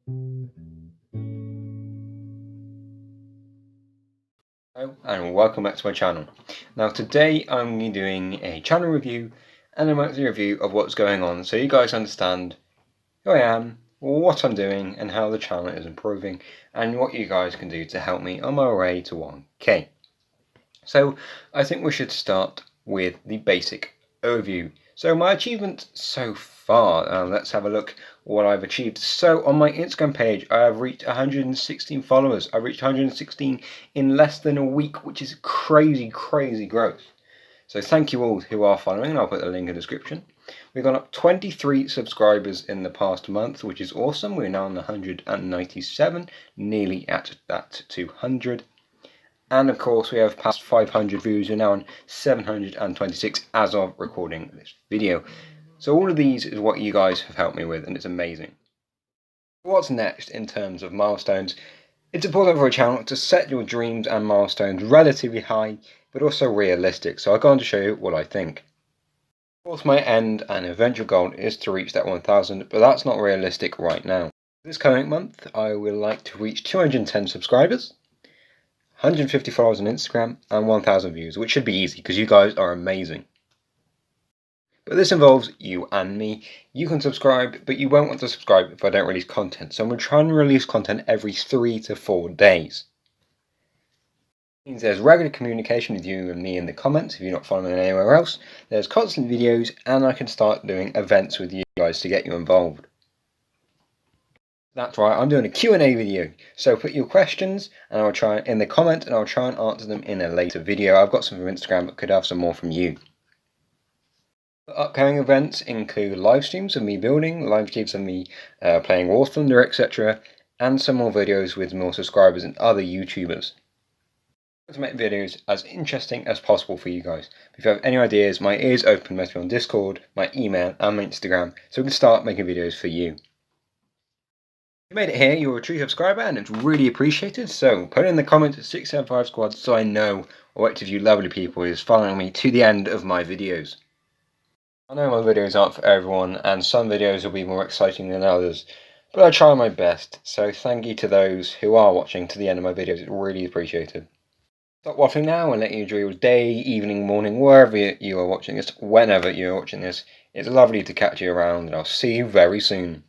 Hello and welcome back to my channel. Now today I'm going to be doing a channel review and a monthly review of what's going on so you guys understand who I am, what I'm doing and how the channel is improving and what you guys can do to help me on my way to 1K. So I think we should start with the basic overview. So my achievements so far, let's have a look what I've achieved. So on my Instagram page I have reached 116 followers. I reached 116 in less than a week, which is crazy growth. So thank you all who are following, and I'll put the link in the description. We've gone up 23 subscribers in the past month, which is awesome. We're now on 197, nearly at that 200. And of course we have passed 500 views. We're now on 726 as of recording this video. So all of these is what you guys have helped me with, and it's amazing. What's next in terms of milestones? It's important for a channel to set your dreams and milestones relatively high, but also realistic. So I'll go on to show you what I think. Of course, my end and eventual goal is to reach that 1000, but that's not realistic right now. This coming month, I would like to reach 210 subscribers, 150 followers on Instagram, and 1000 views, which should be easy because you guys are amazing. But this involves you and me. You can subscribe, but you won't want to subscribe if I don't release content. So I'm going to try and release content every 3 to 4 days. It means there's regular communication with you and me in the comments if you're not following me anywhere else. There's constant videos, and I can start doing events with you guys to get you involved. That's right, I'm doing a Q&A video, so put your questions and I'll try in the comment and I'll try and answer them in a later video. I've got some from Instagram, but could have some more from you. The upcoming events include live streams of me building, live streams of me playing War Thunder, etc., and some more videos with more subscribers and other YouTubers. I'm going to make videos as interesting as possible for you guys. If you have any ideas, my ears open, message on Discord, my email and my Instagram, so we can start making videos for you. If you made it here, you're a true subscriber and it's really appreciated, so put in the comments 675 squad so I know which of you lovely people is following me to the end of my videos. I know my videos aren't for everyone and some videos will be more exciting than others, but I try my best, so thank you to those who are watching to the end of my videos, it's really appreciated. Stop watching now and let you enjoy your day, evening, morning, wherever you are watching this, whenever you are watching this. It's lovely to catch you around and I'll see you very soon.